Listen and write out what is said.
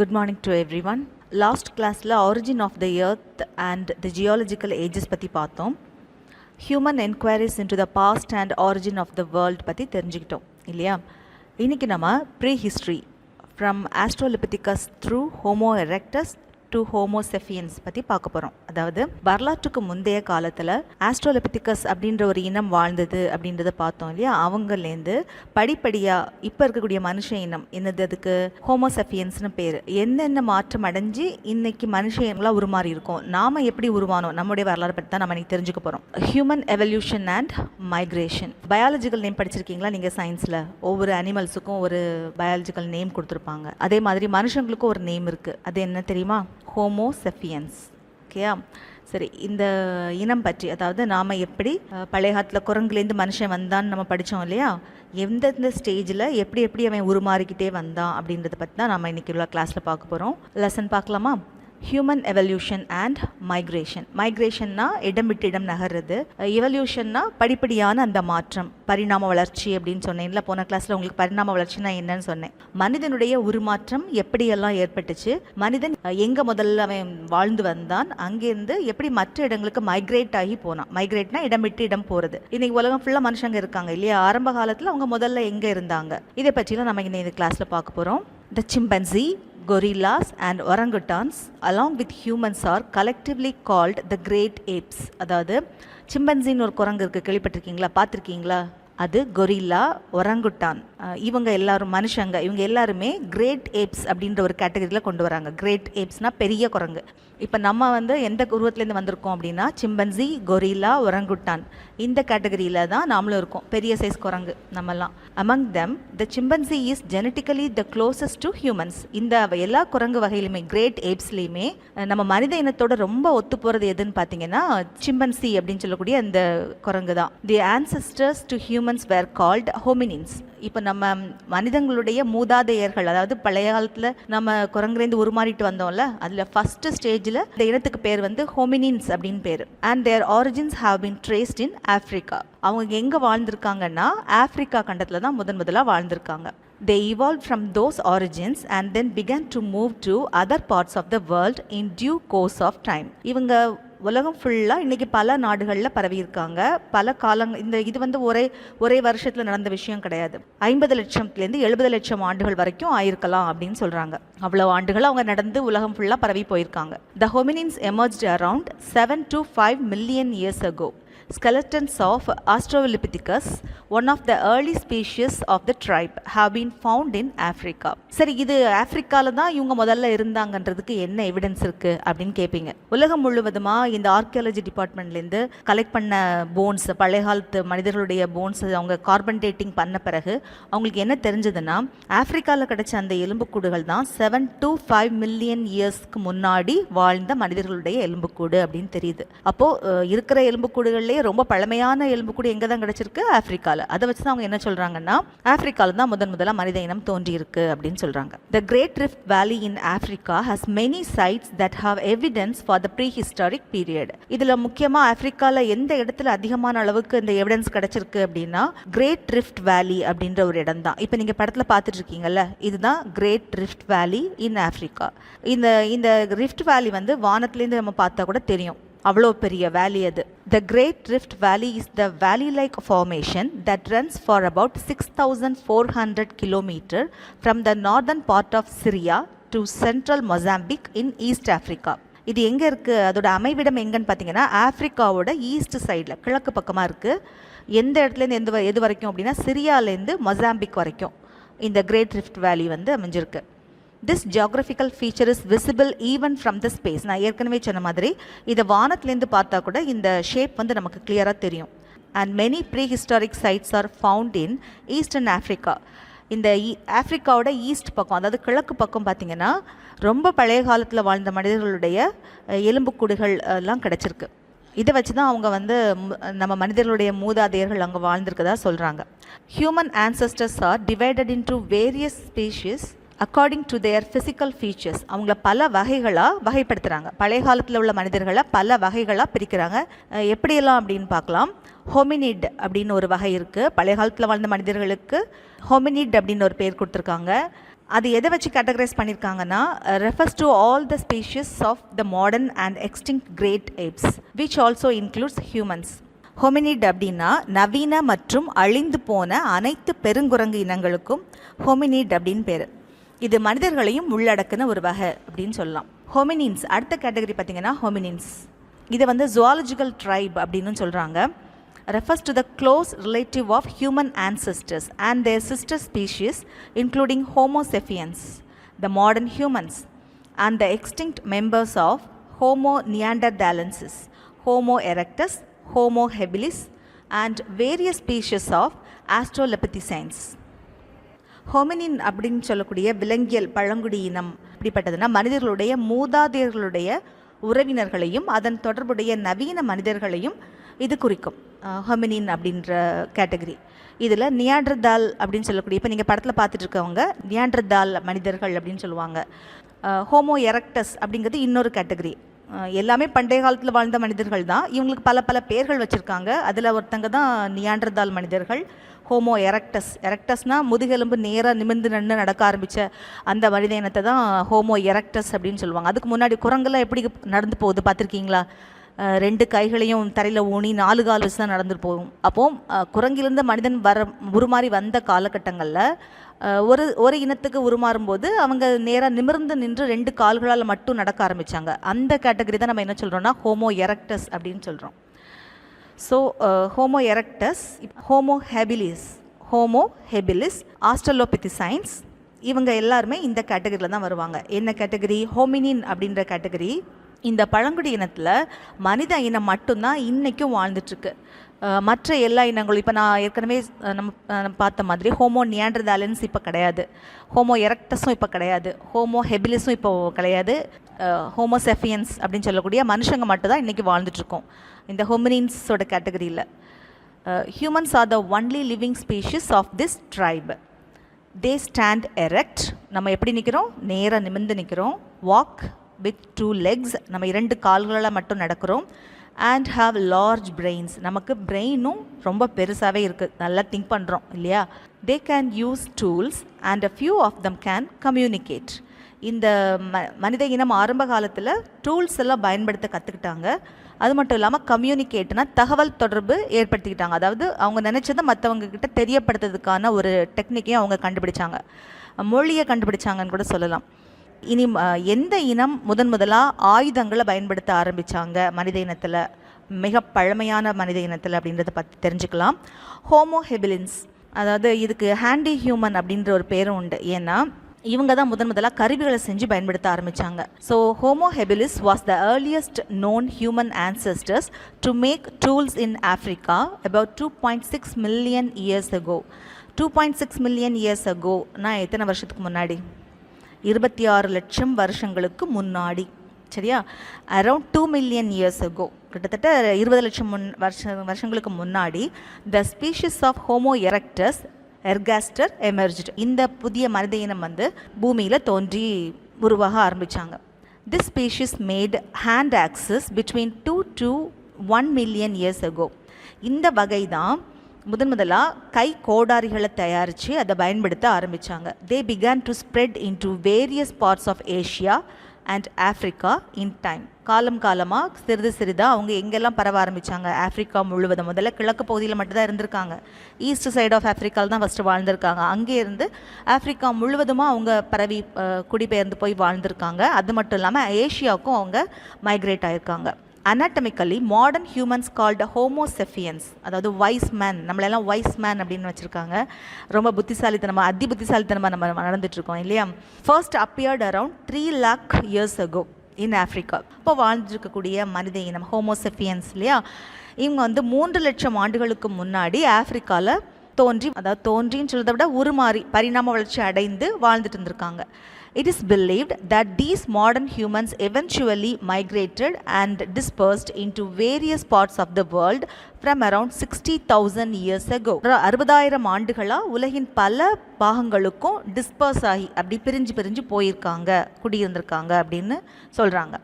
Good morning to everyone. Last class la origin of the earth and the geological ages பத்தி பார்த்தோம். Human enquiries into the past and origin of the world பத்தி தெரிஞ்சுக்கிட்டோம் இல்லையா? இன்னைக்கு நம்ம prehistory from Australopithecus through Homo erectus to Homo sapiens பற்றி பார்க்க போகிறோம். அதாவது வரலாற்றுக்கு முந்தைய காலத்தில் ஆஸ்ட்ரோலோபித்திகஸ் அப்படின்ற ஒரு இனம் வாழ்ந்தது அப்படின்றத பார்த்தோம் இல்லையா? அவங்கலேருந்து படிப்படியாக இப்போ இருக்கக்கூடிய மனுஷ இனம் என்னது, அதுக்கு ஹோமோசெஃபியன்ஸ்னு பேர். என்னென்ன மாற்றம் அடைஞ்சு இன்னைக்கு மனுஷ இனங்களாக உருமாறி இருக்கோம், நாம் எப்படி உருவானோம், நம்முடைய வரலாறு பற்றி தான் நம்ம இன்னைக்கு தெரிஞ்சுக்க போகிறோம். Human evolution and migration. Biological name படிச்சிருக்கீங்களா நீங்கள் சயின்ஸில்? ஒவ்வொரு அனிமல்ஸுக்கும் ஒரு பயாலஜிக்கல் நேம் கொடுத்துருப்பாங்க. அதே மாதிரி மனுஷங்களுக்கும் ஒரு நேம் இருக்குது. அது என்ன தெரியுமா? ஹோமோ செஃபியன்ஸ். ஓகேயா? சரி, இந்த இனம் பற்றி, அதாவது நாம் எப்படி பழைய காலத்தில் குரங்குலேருந்து மனுஷன் வந்தான்னு நம்ம படித்தோம் இல்லையா? எந்தெந்த ஸ்டேஜில் எப்படி எப்படி அவன் உருமாறிக்கிட்டே வந்தான் அப்படின்றத பற்றி தான் நம்ம இன்றைக்கி உள்ள கிளாஸில் பார்க்க போகிறோம். லெசன் பார்க்கலாமா? Human evolution and migration. மைக்ரேஷன்னா இடம் விட்டு இடம் நகர்றது. எவல்யூஷன்னா படிப்படியான அந்த மாற்றம், பரிணாம வளர்ச்சி அப்படின்னு சொன்னேன்ல போன கிளாஸில். உங்களுக்கு பரிணாம வளர்ச்சினா என்னன்னு சொன்னேன். மனிதனுடைய உருமாற்றம் எப்படியெல்லாம் ஏற்பட்டுச்சு, மனிதன் எங்கே முதல்ல அவன் வாழ்ந்து வந்தான், அங்கேருந்து எப்படி மற்ற இடங்களுக்கு மைக்ரேட் ஆகி போனான். மைக்ரேட்னா இடம் விட்டு இடம் போகிறது. இன்னைக்கு உலகம் ஃபுல்லாக மனுஷங்க இருக்காங்க இல்லையா? ஆரம்ப காலத்தில் அவங்க முதல்ல எங்கே இருந்தாங்க, இதை பற்றிலாம் நம்ம இன்னைக்கு இந்த கிளாஸில் பார்க்க போகிறோம். த chimpanzee, gorillas and orangutans along with humans are collectively called the great apes. அதாவது சிம்பன்சின்னு ஒரு குரங்கு இருக்குது, கேள்விப்பட்டிருக்கீங்களா, பார்த்துருக்கீங்களா? அது கொரில்லா, ஒரங்குட்டான். இவங்க எல்லாரும் மனுஷங்க, இவங்க எல்லாருமே கிரேட் ஏப்ஸ் அப்படின்ற ஒரு கேட்டகரியில் கொண்டு வராங்க. கிரேட் ஏப்ஸ்னால் பெரிய குரங்கு. இப்போ நம்ம எந்த உருவத்துலேருந்து வந்திருக்கோம் அப்படின்னா சிம்பன்சி, கொரில்லா, ஒரங்குட்டான் இந்த கேட்டகரியில் தான் நாமளும் இருக்கோம். பெரிய சைஸ் குரங்கு நம்மலாம். Among them the chimpanzee is genetically the closest to humans. இந்த எல்லா குரங்கு வகையிலுமே, கிரேட் ஏப்ஸ்லேயுமே நம்ம மனித இனத்தோட ரொம்ப ஒத்து போகிறது எதுன்னு பார்த்தீங்கன்னா சிம்பன்சி அப்படின்னு சொல்லக்கூடிய அந்த குரங்கு தான். The ancestors to humans were called hominins. இப்போ நம்ம மனிதங்களுடைய மூதாதையர்கள், அதாவது பழைய காலத்தில் நம்ம குரங்குலேருந்து உருமாறிட்டு வந்தோம்ல, அதில் ஃபஸ்ட்டு ஸ்டேஜில் இந்த இனத்துக்கு பேர் ஹோமினின்ஸ் அப்படின்னு பேர். And their origins have been traced in Africa. அவங்க எங்கே வாழ்ந்திருக்காங்கன்னா ஆஃப்ரிக்கா கண்டத்தில் தான் முதலாக வாழ்ந்திருக்காங்க. They evolved from those origins and then began to move to other parts of the world in due course of time. இவங்க உலகம் ஃபுல்லாக இன்றைக்கி பல நாடுகளில் பரவி இருக்காங்க. பல காலங்கள் இது ஒரே வருஷத்தில் நடந்த விஷயம் கிடையாது. 50 லட்சத்துலேருந்து 70 லட்சம் ஆண்டுகள் வரைக்கும் ஆயிருக்கலாம் அப்படின்னு சொல்கிறாங்க. அவ்வளோ ஆண்டுகள் அவங்க நடந்து உலகம் ஃபுல்லாக பரவி போயிருக்காங்க. The hominins emerged around 7 to 5 million years ago. Skeletons of Australopithecus, one of the early species of the tribe, have been found in Africa. சரி, இது ஆப்பிரிக்காவில் தான் இவங்க முதல்ல இருந்தாங்கன்றதுக்கு என்ன எவிடன்ஸ் இருக்குது அப்படின்னு கேட்பீங்க. உலகம் முழுவதுமாக இந்த ஆர்கியாலஜி டிபார்ட்மெண்ட்லேருந்து கலெக்ட் பண்ண போன்ஸ், பழைய காலத்து மனிதர்களுடைய போன்ஸ் அவங்க கார்பன் டேட்டிங் பண்ண பிறகு அவங்களுக்கு என்ன தெரிஞ்சதுன்னா ஆப்பிரிக்காவில் கிடைச்ச அந்த எலும்புக்கூடுகள் தான் 7 to 5 மில்லியன் இயர்ஸ்க்கு முன்னாடி வாழ்ந்த மனிதர்களுடைய எலும்புக்கூடு அப்படின்னு தெரியுது. அப்போது இருக்கிற எலும்புக்கூடுகள்லேயே ரொம்ப பழமையான எலும்புக்கூடு எங்கே தான் கிடைச்சிருக்கு? ஆப்பிரிக்காவில். அதை வச்சு தான் அவங்க என்ன சொல்கிறாங்கன்னா ஆப்பிரிக்காவில் தான் முதலாக மனித இனம் தோன்றியிருக்கு அப்படின்னு சொல்கிறாங்க. த great rift valley in Africa has many sites that have evidence for the prehistoric period. இதில் முக்கியமாக ஆப்பிரிக்காவில் எந்த இடத்துல அதிகமான அளவுக்கு இந்த எவிடன்ஸ் கிடைச்சிருக்கு அப்படின்னா கிரேட் ரிஃப்ட் வேலி அப்படின்ற ஒரு இடம் தான். இப்போ நீங்கள் படத்தில் பார்த்துட்டு இருக்கீங்கல்ல, இதுதான் great rift valley in Africa. இந்த ரிஃப்ட் வேலி வானத்துலேருந்து நம்ம பார்த்தா கூட தெரியும், அவ்வளோ பெரிய வேலி அது. The Great Rift Valley is the valley-like formation that runs for about 6,400 kilometers from the northern part of Syria to central Mozambique in East Africa. இது எங்கே இருக்குது, அதோட அமைவிடம் எங்கன்னு பார்த்தீங்கன்னா ஆஃப்ரிக்காவோட ஈஸ்ட் சைடில், கிழக்கு பக்கமாக இருக்குது. எந்த இடத்துலேருந்து எது வரைக்கும் அப்படின்னா சிரியாலேருந்து மொசாம்பிக் வரைக்கும் இந்த கிரேட் ரிஃப்ட் வேலி அமைஞ்சிருக்கு. This geographical feature is visible even from the space. நான் ஏற்கனவே சொன்ன மாதிரி இதை வானத்துலேருந்து பார்த்தா கூட இந்த ஷேப் நமக்கு கிளியராக தெரியும். And many prehistoric sites are found in Eastern Africa. இந்த ஆஃப்ரிக்காவோட ஈஸ்ட் பக்கம், அதாவது கிழக்கு பக்கம் பார்த்திங்கன்னா ரொம்ப பழைய காலத்தில் வாழ்ந்த மனிதர்களுடைய எலும்புக்கூடுகள் எல்லாம் கிடச்சிருக்கு. இதை வச்சு தான் அவங்க நம்ம மனிதர்களுடைய மூதாதையர்கள் அங்கே வாழ்ந்திருக்கதா சொல்கிறாங்க. Human ancestors are divided into various species according to their physical features. அவங்கள பல வகைகளாக வகைப்படுத்துகிறாங்க. பழைய காலத்தில் உள்ள மனிதர்களை பல வகைகளாக பிரிக்கிறாங்க. எப்படியெல்லாம் அப்படின்னு பார்க்கலாம். ஹோமினிட் அப்படின்னு ஒரு வகை இருக்குது. பழைய காலத்தில் வாழ்ந்த மனிதர்களுக்கு ஹோமினிட் அப்படின்னு ஒரு பேர் கொடுத்துருக்காங்க. அது எதை வச்சு கேட்டகரைஸ் பண்ணியிருக்காங்கன்னா refers to all the species of the modern and extinct great apes which also includes humans. Hominid அப்படின்னா நவீன மற்றும் அழிந்து போன அனைத்து பெருங்குரங்கு இனங்களுக்கும் ஹோமினிட் அப்படின்னு பேர். இது மனிதர்களையும் உள்ளடக்குன ஒரு வகை அப்படின்னு சொல்லலாம். ஹோமினின்ஸ் அடுத்த கேட்டகரி பார்த்திங்கன்னா ஹோமினின்ஸ். இதை வந்து ஜுவாலஜிக்கல் ட்ரைப் அப்படின்னு சொல்கிறாங்க. refers to the close relative of human ancestors and their sister species including Homo sapiens, the modern humans, and the extinct members of Homo neanderthalensis, Homo erectus, Homo habilis, and various species of Australopithecines. ஹோமினின் அப்படின்னு சொல்லக்கூடிய விலங்கியல் பழங்குடி இனம் இப்படிப்பட்டதுன்னா மனிதர்களுடைய மூதாதையர்களுடைய உறவினர்களையும் அதன் தொடர்புடைய நவீன மனிதர்களையும் இது குறிக்கும். ஹோமினின் அப்படின்ற கேட்டகரி. இதில் நியாண்டர்தால் அப்படின்னு சொல்லக்கூடிய இப்போ நீங்கள் படத்தில் பார்த்துட்டு இருக்கவங்க நியாண்டர்தால் மனிதர்கள் அப்படின்னு சொல்லுவாங்க. ஹோமோ எரக்டஸ் அப்படிங்கிறது இன்னொரு கேட்டகரி. எல்லாமே பண்டைய காலத்தில் வாழ்ந்த மனிதர்கள் தான். இவங்களுக்கு பல பல பேர்கள் வச்சுருக்காங்க. அதில் ஒருத்தங்க தான் நியாண்டர்தால் மனிதர்கள். ஹோமோ எரக்டஸ்னால் முதுகெலும்பு நேராக நிமிர்ந்து நின்று நடக்க ஆரம்பித்த அந்த மனித இனத்தை தான் ஹோமோ எரக்டஸ் அப்படின்னு சொல்லுவாங்க. அதுக்கு முன்னாடி குரங்கெல்லாம் எப்படி நடந்து போகுது பார்த்துருக்கீங்களா? 2 கைகளையும் தரையில் ஊனி 4 கால் வச்சு தான் நடந்துட்டு போகும். அப்போது குரங்கிலிருந்து மனிதன் உருமாறி வந்த காலகட்டங்களில் ஒரு இனத்துக்கு உருமாறும்போது அவங்க நேராக நிமிர்ந்து நின்று 2 கால்களால் மட்டும் நடக்க ஆரம்பித்தாங்க. அந்த கேட்டகரி தான் நம்ம என்ன சொல்கிறோம்னா ஹோமோ எரக்டஸ் அப்படின்னு சொல்கிறோம். So Homo erectus, Homo habilis, australopithecines இவங்க எல்லாருமே இந்த கேட்டகரியில் தான் வருவாங்க. என்ன கேட்டகரி? ஹோமினின் அப்படின்ற கேட்டகரி. இந்த பழங்குடி இனத்தில் மனித இனம் மட்டும்தான் இன்றைக்கும் வாழ்ந்துட்டுருக்கு. மற்ற எல்லா இனங்களும் இப்போ நான் ஏற்கனவே நம்ம பார்த்த மாதிரி ஹோமோ நியாண்டர்தாலன்ஸ் இப்போ கிடையாது, ஹோமோ எரக்டஸும் இப்போ கிடையாது, ஹோமோ ஹெபிலிஸும் இப்போ கிடையாது. ஹோமோ செஃபியன்ஸ் அப்படின்னு சொல்லக்கூடிய மனுஷங்க மட்டும்தான் இன்றைக்கி வாழ்ந்துட்டுருக்கோம் இந்த ஹோமினின்ஸோட கேட்டகரியில். Humans are the only living species of this tribe. They stand erect, நம்ம எப்படி நிற்கிறோம்? நேராக நிமிர்ந்து நிற்கிறோம். வாக் வித் 2 legs, நம்ம 2 கால்களால் மட்டும் நடக்கிறோம். அண்ட் ஹாவ் லார்ஜ் பிரெயின்ஸ், நமக்கு பிரெயினும் ரொம்ப பெருசாகவே இருக்குது, நல்லா திங்க் பண்ணுறோம் இல்லையா? They can use tools and a few of them can communicate. இந்த மனித இனம் ஆரம்ப காலத்தில் டூல்ஸ் எல்லாம் பயன்படுத்த கற்றுக்கிட்டாங்க. அது மட்டும் இல்லாமல் கம்யூனிகேட்னா தகவல் தொடர்பு ஏற்படுத்திக்கிட்டாங்க. அதாவது அவங்க நினச்சதை மற்றவங்க கிட்ட தெரியப்படுத்துறதுக்கான ஒரு டெக்னிக்கையும் அவங்க கண்டுபிடிச்சாங்க, மொழியை கண்டுபிடிச்சாங்கன்னு கூட சொல்லலாம். இனி எந்த இனம் முதலாக ஆயுதங்களை பயன்படுத்த ஆரம்பித்தாங்க மனித இனத்தில், மிக பழமையான மனித இனத்தில் அப்படின்றத பற்றி தெரிஞ்சுக்கலாம். ஹோமோ ஹெபிலின்ஸ், அதாவது இதுக்கு ஹேண்டி ஹியூமன் அப்படின்ற ஒரு பேரும் உண்டு. ஏன்னா இவங்க தான் முதலாக கருவிகளை செஞ்சு பயன்படுத்த ஆரம்பித்தாங்க. So homo habilis was the earliest known human ancestors to make tools in Africa about 2.6 million years ago. 2.6 million years ago நான் எத்தனை வருஷத்துக்கு முன்னாடி? 26 லட்சம் வருஷங்களுக்கு முன்னாடி, சரியா? அரவுண்ட் 2 million years ago, கிட்டத்தட்ட 20 லட்சம் வருஷங்களுக்கு முன்னாடி the species of homo erectus ergaster emerged. இந்த புதிய மனித இனம் வந்து பூமியில் தோன்றி உருவாக ஆரம்பித்தாங்க. This species made hand axes between 2 to 1 million years ago. இந்த வகை தான் முதலாக கை கோடாரிகளை தயாரித்து அதை பயன்படுத்த ஆரம்பித்தாங்க. They began to spread into various parts of Asia and Africa in time. காலமாக சிறிதாக அவங்க எங்கெல்லாம் பரவ ஆரம்பித்தாங்க? ஆஃப்ரிக்கா முழுவதும். முதல்ல கிழக்கு பகுதியில் மட்டும்தான் இருந்திருக்காங்க, ஈஸ்ட் சைட் ஆஃப் ஆஃப்ரிக்காவில் தான் ஃபஸ்ட்டு வாழ்ந்திருக்காங்க. அங்கேருந்து ஆஃப்ரிக்கா முழுவதுமாக அவங்க பரவி குடிபெயர்ந்து போய் வாழ்ந்திருக்காங்க. அது மட்டும் இல்லாமல் ஏஷியாவுக்கும் அவங்க மைக்ரேட் ஆகியிருக்காங்க. Anatomically modern humans called homo sapiens, அதாவது வைஸ் மேன், நம்மளெல்லாம் வைஸ் மேன் அப்படின்னு வச்சுருக்காங்க. ரொம்ப புத்திசாலித்தனமாக புத்திசாலித்தனமாக நம்ம நடந்துட்டுருக்கோம் இல்லையா? First appeared around 3 lakh years ago in Africa. இப்போ வாழ்ந்துருக்கக்கூடிய மனித இனம் ஹோமோ செஃபியன்ஸ் இல்லையா? இவங்க வந்து 3 லட்சம் ஆண்டுகளுக்கு முன்னாடி ஆஃப்ரிக்காவில் தோன்றின்னு சொல்றதை விட உருமாறி பரிணாம வளர்ச்சி அடைந்து வாழ்ந்துட்டு இருந்திருக்காங்க. It is believed that these modern humans eventually migrated and dispersed into various parts of the world from around 60,000 years ago. 60,000 ஆண்டுகளாக உலகின் பல பாகங்களுக்கும் டிஸ்பர்ஸ் ஆகி அப்படி பிரிஞ்சு போயிருக்காங்க, குடியிருந்திருக்காங்க அப்படின்னு சொல்கிறாங்க.